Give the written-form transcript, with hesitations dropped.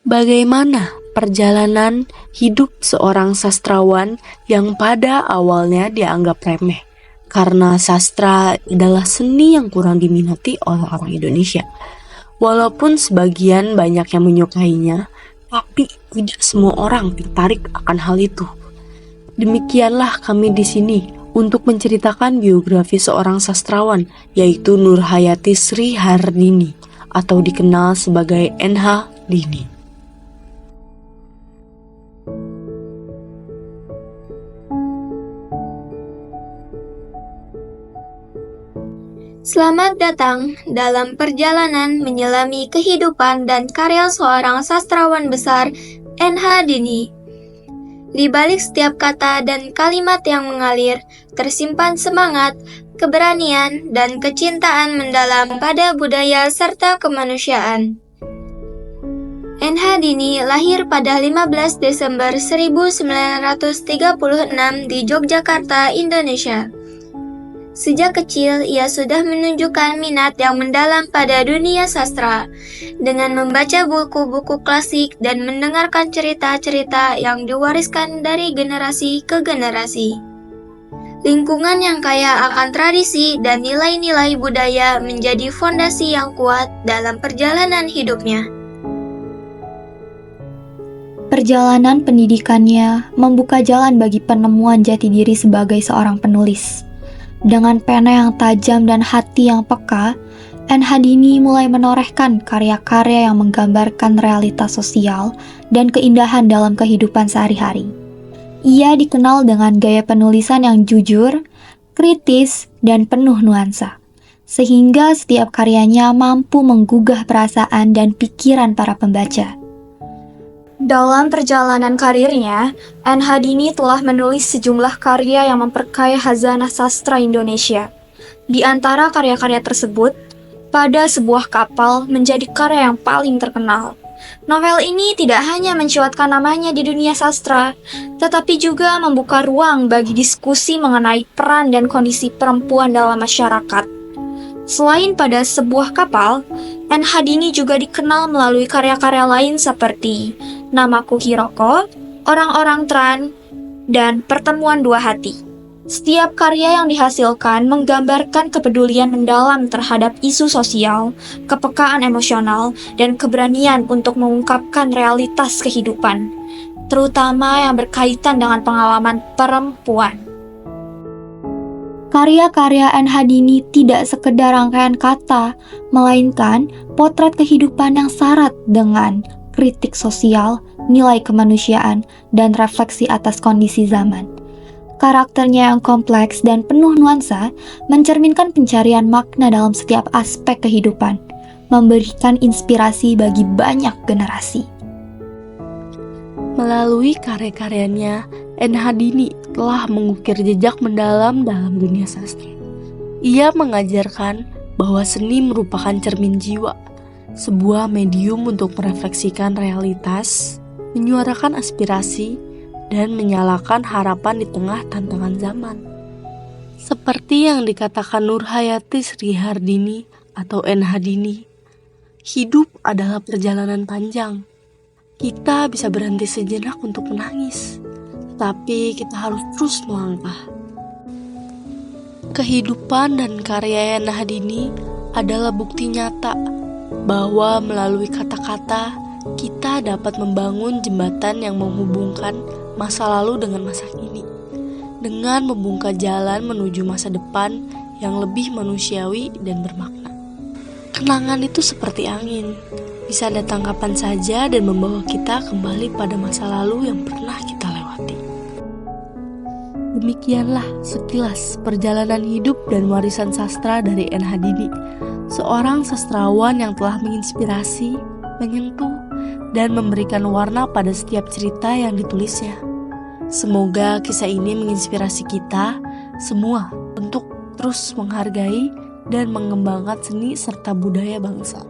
Bagaimana perjalanan hidup seorang sastrawan yang pada awalnya dianggap remeh karena sastra adalah seni yang kurang diminati oleh orang Indonesia. Walaupun sebagian banyak yang menyukainya, tapi tidak semua orang tertarik akan hal itu. Demikianlah kami di sini untuk menceritakan biografi seorang sastrawan, yaitu Nurhayati Sri Hardini atau dikenal sebagai NH Dini. Selamat datang dalam perjalanan menyelami kehidupan dan karya seorang sastrawan besar, NH Dini. Di balik setiap kata dan kalimat yang mengalir, tersimpan semangat, keberanian, dan kecintaan mendalam pada budaya serta kemanusiaan. NH Dini lahir pada 15 Desember 1936 di Yogyakarta, Indonesia. Sejak kecil, ia sudah menunjukkan minat yang mendalam pada dunia sastra, dengan membaca buku-buku klasik dan mendengarkan cerita-cerita yang diwariskan dari generasi ke generasi. Lingkungan yang kaya akan tradisi dan nilai-nilai budaya menjadi fondasi yang kuat dalam perjalanan hidupnya. Perjalanan pendidikannya membuka jalan bagi penemuan jati diri sebagai seorang penulis. Dengan pena yang tajam dan hati yang peka, NH Dini mulai menorehkan karya-karya yang menggambarkan realitas sosial dan keindahan dalam kehidupan sehari-hari. Ia dikenal dengan gaya penulisan yang jujur, kritis, dan penuh nuansa, sehingga setiap karyanya mampu menggugah perasaan dan pikiran para pembaca. Dalam perjalanan karirnya, NH Dini telah menulis sejumlah karya yang memperkaya khazanah sastra Indonesia. Di antara karya-karya tersebut, Pada Sebuah Kapal menjadi karya yang paling terkenal. Novel ini tidak hanya mencuatkan namanya di dunia sastra, tetapi juga membuka ruang bagi diskusi mengenai peran dan kondisi perempuan dalam masyarakat. Selain Pada Sebuah Kapal, NH Dini juga dikenal melalui karya-karya lain seperti Namaku Hiroko, Orang-orang Tran, dan Pertemuan Dua Hati. Setiap karya yang dihasilkan menggambarkan kepedulian mendalam terhadap isu sosial, kepekaan emosional, dan keberanian untuk mengungkapkan realitas kehidupan, terutama yang berkaitan dengan pengalaman perempuan. Karya-karya NH Dini tidak sekedar rangkaian kata, melainkan potret kehidupan yang syarat dengan kritik sosial, nilai kemanusiaan, dan refleksi atas kondisi zaman. Karakternya yang kompleks dan penuh nuansa mencerminkan pencarian makna dalam setiap aspek kehidupan, memberikan inspirasi bagi banyak generasi. Melalui karya-karyanya, NH Dini telah mengukir jejak mendalam dalam dunia sastra. Ia mengajarkan bahwa seni merupakan cermin jiwa, sebuah medium untuk merefleksikan realitas, menyuarakan aspirasi, dan menyalakan harapan di tengah tantangan zaman. Seperti yang dikatakan Nurhayati Sri Hardini atau NH Dini, hidup adalah perjalanan panjang. Kita bisa berhenti sejenak untuk menangis, tapi kita harus terus melangkah. Kehidupan dan karya NH Dini adalah bukti nyata bahwa melalui kata-kata kita dapat membangun jembatan yang menghubungkan masa lalu dengan masa kini, dengan membuka jalan menuju masa depan yang lebih manusiawi dan bermakna. Kenangan itu seperti angin, bisa datang kapan saja dan membawa kita kembali pada masa lalu yang pernah kita lewati. Demikianlah sekilas perjalanan hidup dan warisan sastra dari NH Dini, seorang sastrawan yang telah menginspirasi, menyentuh, dan memberikan warna pada setiap cerita yang ditulisnya. Semoga kisah ini menginspirasi kita semua untuk terus menghargai dan mengembangkan seni serta budaya bangsa.